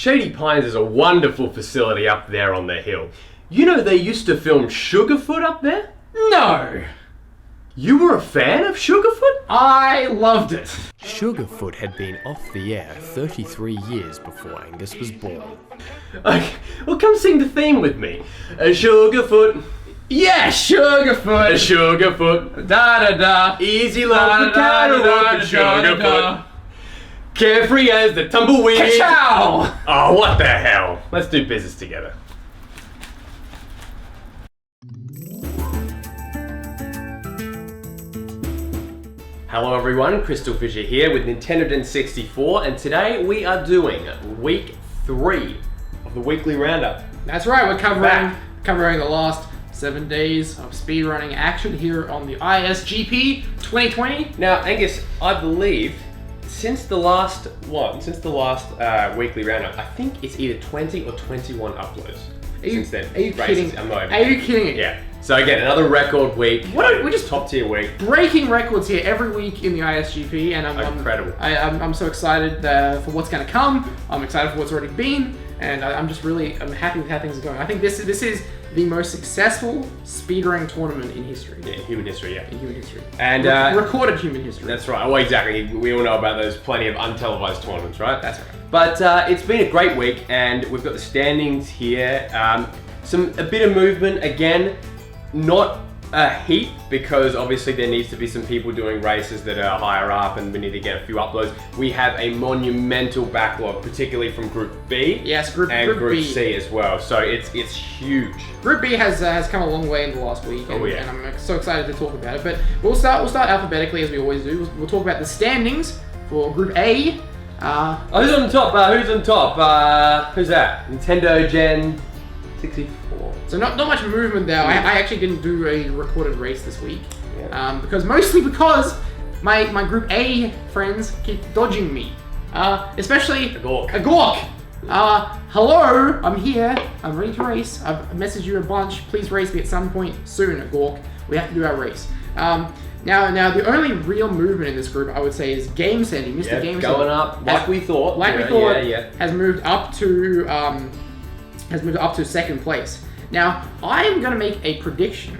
Shady Pines is a wonderful facility up there on the hill. You know they used to film Sugarfoot up there? No! You were a fan of Sugarfoot? I loved it. Sugarfoot had been off the air 33 years before Angus was born. Okay, well come sing the theme with me. A Sugarfoot. Yeah, Sugarfoot. A Sugarfoot. Da da da. Easy love the cattle walk, Sugarfoot. Carefree as the tumbleweed. Ka-chow! Oh, what the hell? Let's do business together. Hello everyone, CrystalFissure here with Nintendogen64, and today we are doing week 3 of the weekly roundup. That's right, we're covering the last 7 days of speedrunning action here on the ISGP 2020. Now, Angus, I believe since the last weekly roundup, I think it's either 20 or 21 uploads. Are you kidding? Are you kidding? Yeah. So again, another record week. We're just top tier week. Breaking records here every week in the ISGP, and Incredible. I'm so excited for what's going to come. I'm excited for what's already been, and I'm happy with how things are going. I think this is the most successful speedrunning tournament in history. Yeah, in human history, yeah. In human history. And recorded human history. That's right. Well, exactly. We all know about those plenty of untelevised tournaments, right? That's right. But it's been a great week, and we've got the standings here. A bit of movement again. Not a heap, because obviously there needs to be some people doing races that are higher up and we need to get a few uploads. We have a monumental backlog, particularly from Group B. Yes, Group B. C as well. So it's huge. Group B has come a long way in the last week, and, yeah. and I'm so excited to talk about it. But we'll start alphabetically as we always do. We'll talk about the standings for Group A. Who's on top? Who's that? Nintendogen64. So not much movement there. I actually didn't do a recorded race this week, mostly because my Group A friends keep dodging me, especially Agork. Hello, I'm here. I'm ready to race. I've messaged you a bunch. Please race me at some point soon, Agork. We have to do our race. Now the only real movement in this group, I would say, is Game Sandy. Mr. Game Sandy going up like we thought. Has moved up to second place. Now, I am going to make a prediction,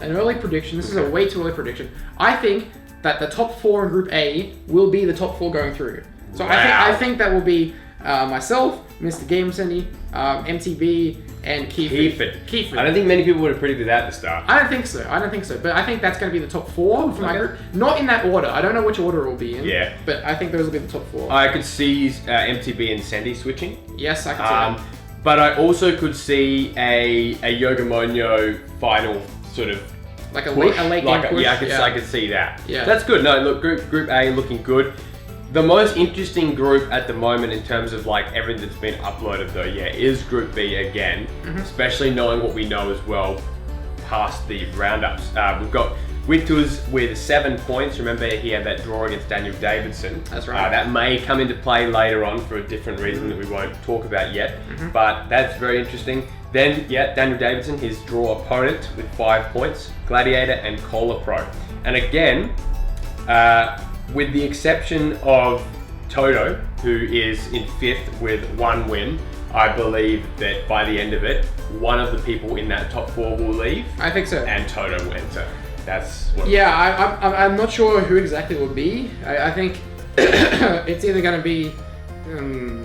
an early prediction. This is a way too early prediction. I think that the top 4 in Group A will be the top 4 going through. So I think that will be myself, Mr. Game Sandy, MTV, and Kiefer. I don't think many people would have predicted that at the start. I don't think so. But I think that's going to be the top 4 for my group. Not in that order. I don't know which order it will be in. Yeah. But I think those will be the top 4. I could see MTV and Sandy switching. Yes, I could see that. But I also could see a Yogamonyo final sort of like a push. late game push. Yeah, I could see that. Yeah. That's good. No, look, Group A looking good. The most interesting group at the moment in terms of like everything that's been uploaded though, is Group B again. Mm-hmm. Especially knowing what we know as well past the roundups. We've got Winters with 7 points. Remember, he had that draw against Daniel Davidson. That's right. That may come into play later on for a different reason that we won't talk about yet. Mm-hmm. But that's very interesting. Then, Daniel Davidson, his draw opponent with 5 points, Gladiator and Cola Pro. And again, with the exception of Toto, who is in 5th with 1 win, I believe that by the end of it, one of the people in that top 4 will leave. I think so. And Toto will enter. That's what I'm not sure who exactly it will be. I think it's either going to be.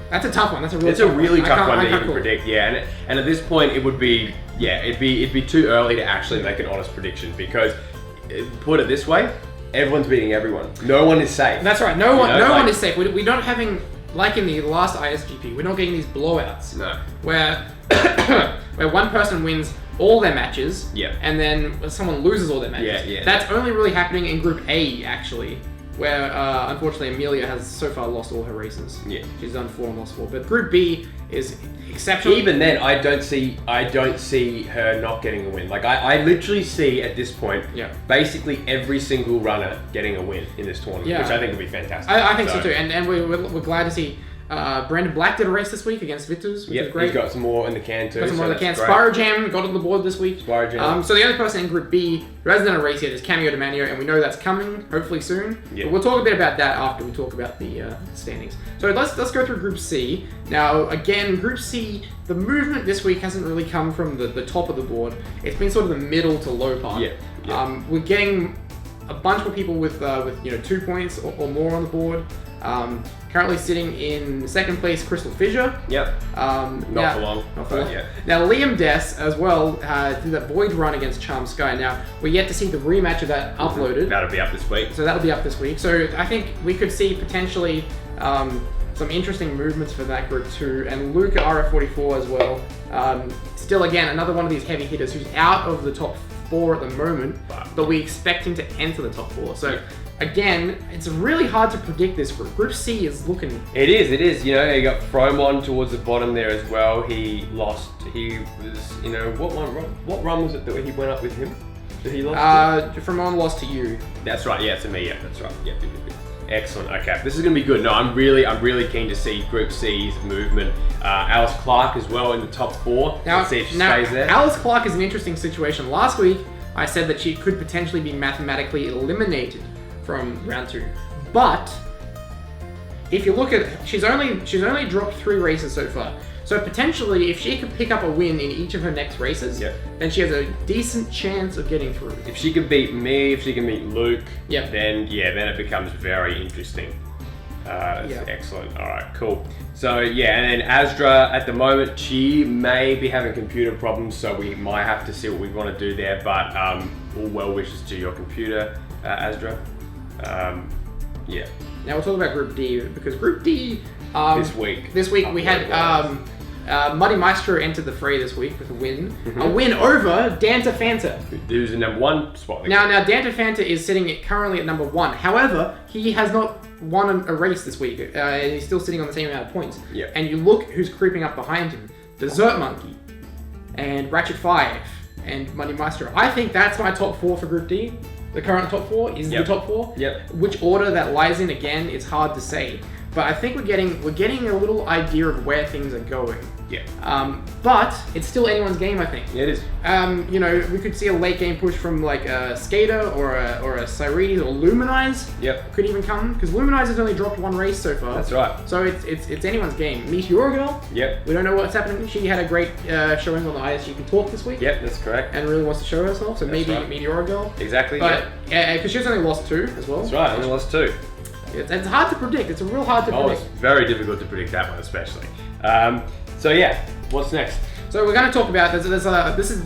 That's a tough one. It's a really tough one to even predict. Yeah, and at this point, it would be it'd be too early to actually make an honest prediction, because put it this way, everyone's beating everyone. No one is safe. That's right. No one is safe. We're not having, like in the last ISGP, we're not getting these blowouts. No. Where one person wins all their matches, and then someone loses all their matches. Yeah. That's only really happening in Group A, actually, where unfortunately Amelia has so far lost all her races. Yeah. She's done 4 and lost 4. But Group B is exceptional. Even then, I don't see her not getting a win. Like I literally see at this point, basically every single runner getting a win in this tournament, which I think would be fantastic. I think so too, and we're glad to see Brandon Black did a race this week against Vitus, which is great. He's got some more in the can too. Got some more in the can. Spyro Jam got on the board this week. Spyro Jam. So the only person in Group B who hasn't done a race yet is Cameo Demanio, and we know that's coming, hopefully soon. But we'll talk a bit about that after we talk about the standings. So let's go through Group C. Now, again, Group C, the movement this week hasn't really come from the top of the board. It's been sort of the middle to low part. We're getting a bunch of people with 2 points or more on the board. Currently sitting in second place, CrystalFissure. Not for long. Now Liam Dess as well did that Void run against Charm Sky. Now we're yet to see the rematch of that uploaded. That'll be up this week. So that'll be up this week. So I think we could see potentially some interesting movements for that group too. And Luca RF44 as well. Still again another one of these heavy hitters who's out of the top 4 at the moment, but we expect him to enter the top 4. So. Again, it's really hard to predict this group. Group C is looking... It is. You know, you got Fromon towards the bottom there as well. He lost. He was, what run was it that he went up with him? Did he lost? Fromon lost to you. That's right. Yeah, to me. Yeah, that's right. Yeah. Excellent. Okay, this is gonna be good. No, I'm really keen to see Group C's movement. Alice Clark as well in the top 4. Let's see if she stays there. Alice Clark is an interesting situation. Last week, I said that she could potentially be mathematically eliminated from round 2, but if you look at she's only dropped 3 races so far. So potentially, if she could pick up a win in each of her next races, then she has a decent chance of getting through. If she can beat me, if she can beat Luke, then it becomes very interesting. That's excellent. All right, cool. So and then Asdra at the moment, she may be having computer problems, so we might have to see what we want to do there. But all well wishes to your computer, Asdra. Now we'll talk about Group D, because Group D this week we had Muddy Maestro entered the fray this week with a win. A win over Danta Fanta, who's in number 1 spot. Now Danta Fanta is sitting currently at number 1. However, he has not won a race this week. He's still sitting on the same amount of points. And you look who's creeping up behind him: Desert Monkey and Ratchet 5 and Muddy Maestro. I think that's my top 4 for Group D. The current top 4 is the top 4. Which order that lies in, again, it's hard to say. But I think we're getting a little idea of where things are going. But it's still anyone's game, I think. It is. We could see a late game push from like a Skater or a Cyrides or Luminize. Could even come, because Luminize has only dropped 1 race so far. That's right. So it's anyone's game. Meteor Girl. We don't know what's happening. She had a great showing on the ISGP talk this week. That's correct. And really wants to show herself. So maybe Meteor Girl. Exactly. But because she's only lost 2 as well. That's right. Only lost 2. It's hard to predict. It's real hard to predict. It's very difficult to predict that one, especially. What's next? So we're going to talk about this is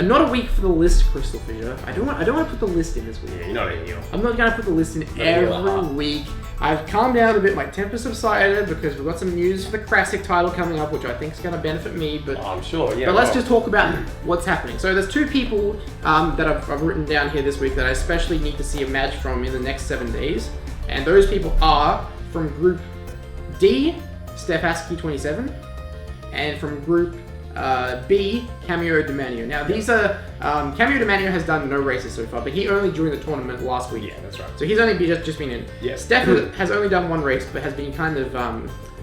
not a week for the list, CrystalFissure. I don't want to put the list in this week. You're not a heel. I'm not going to put the list in every week. I've calmed down a bit. My temper subsided because we've got some news for the Crassic title coming up, which I think is going to benefit me. But I'm sure. But let's just talk about what's happening. So there's 2 people that I've written down here this week that I especially need to see a match from in the next 7 days. And those people are from Group D, Stefaski27, and from Group B, Cameo Demanio. Now these are, Cameo Demanio has done no races so far, but he only joined the tournament last week. That's right. So he's only just been in. Steph has only done 1 race, but has been kind of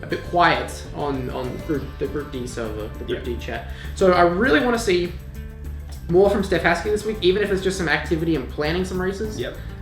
a bit quiet on the Group D server, the Group D chat. So I really want to see more from Stefaski this week, even if it's just some activity and planning some races.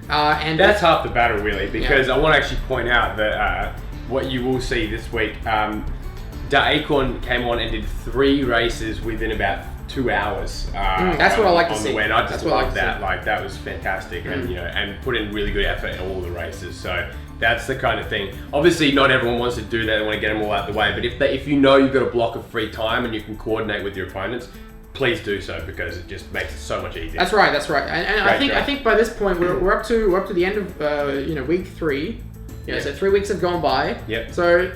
And that's half the battle, really, because I want to actually point out that what you will see this week, Da Acorn came on and did 3 races within about 2 hours. That's what I like to see. And I just love that. Like, that was fantastic, and and put in really good effort in all the races. So that's the kind of thing. Obviously, not everyone wants to do that. They want to get them all out the way. But if you know you've got a block of free time and you can coordinate with your opponents, please do so, because it just makes it so much easier. That's right. And I think by this point we're up to the end of week 3. So 3 weeks have gone by. So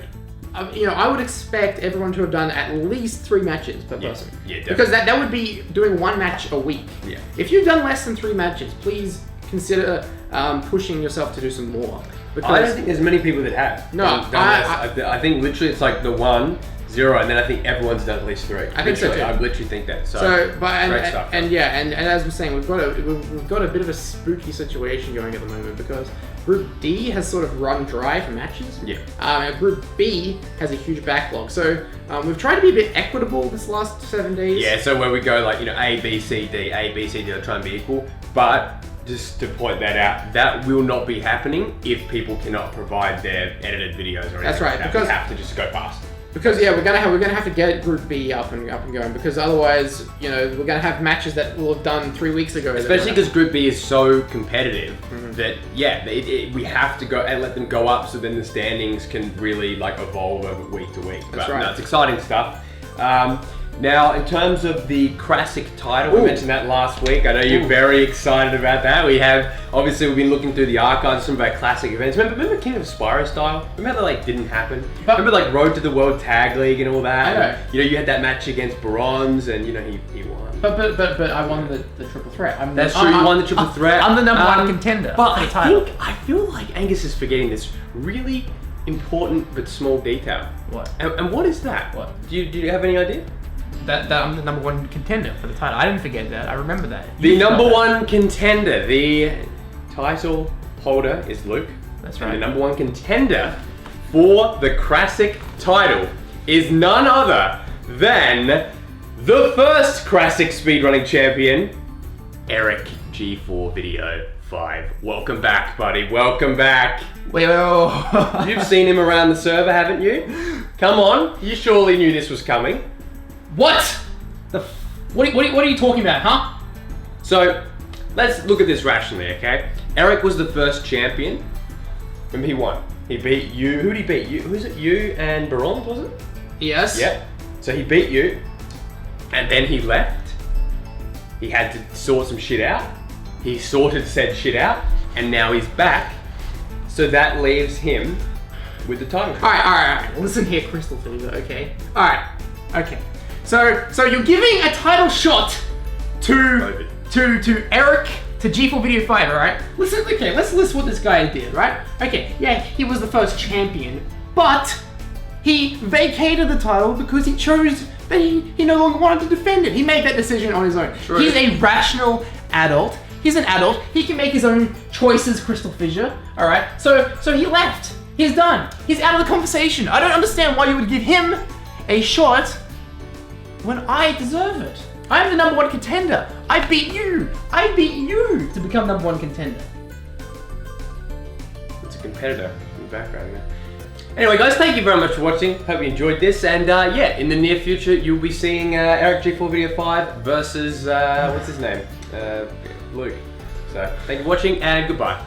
I would expect everyone to have done at least 3 matches per person. Because that would be doing 1 match a week. If you've done less than 3 matches, please consider pushing yourself to do some more. Because I don't think there's many people that have. No, I think literally it's like the 1, 0, and then I think everyone's done at least 3. I think so too. I literally think that. Great stuff. And as we're saying, we've got a bit of a spooky situation going at the moment, because Group D has sort of run dry for matches. Yeah. And Group B has a huge backlog. So we've tried to be a bit equitable this last 7 days. Yeah, so where we go like, A, B, C, D, A, B, C, D, they'll try and be equal. But just to point that out, that will not be happening if people cannot provide their edited videos or anything. That's right, like that. because we have to just go past. Because we're gonna have to get Group B up and going, because otherwise, we're gonna have matches that we'll have done 3 weeks ago. Especially because Group B is so competitive that we have to go and let them go up, so then the standings can really like evolve over week to week. That's right. No, it's exciting stuff. Now, in terms of the Crassic title, we mentioned that last week. I know you're very excited about that. We've been looking through the archives of some of our classic events. Remember King of Spyro style? Remember that didn't happen? Remember Road to the World Tag League and all that? I know. And, you had that match against Bronze and, he won. But I won the triple threat. That's true, you won the triple threat. I'm the number one contender But for the title. I feel like Angus is forgetting this really important but small detail. What? And what is that? What? Do you have any idea? That I'm the number one contender for the title. I didn't forget that. I remember that. The number one contender, the title holder is Luke. That's And right. the number one contender for the Crassic title is none other than the first Crassic Speedrunning Champion, Eric G4 Video 5. Welcome back, buddy. Welcome back. Wait. You've seen him around the server, haven't you? Come on. You surely knew this was coming. What? What are you talking about, huh? So, let's look at this rationally, okay? Eric was the first champion. Remember, he won. He beat you. Who did he beat? You? Who's it? You and Baron, was it? Yes. Yep. So he beat you, and then he left. He had to sort some shit out. He sorted said shit out, and now he's back. So that leaves him with the title. All right. Listen here, CrystalFissure. Okay. All right. Okay. So you're giving a title shot to Eric, to G4 Video 5, alright? Listen, okay, let's list what this guy did, right? Okay, yeah, he was the first champion, but he vacated the title because he chose that he no longer wanted to defend it. He made that decision on his own. True. He's a rational adult. He's an adult. He can make his own choices, CrystalFissure, alright? So he left. He's done. He's out of the conversation. I don't understand why you would give him a shot when I deserve it. I'm the number one contender. I beat you to become number one contender. It's a competitor in the background there. Anyway, guys, thank you very much for watching. Hope you enjoyed this. And in the near future, you'll be seeing Eric G4 Video 5 versus, what's his name? Luke. So, thank you for watching and goodbye.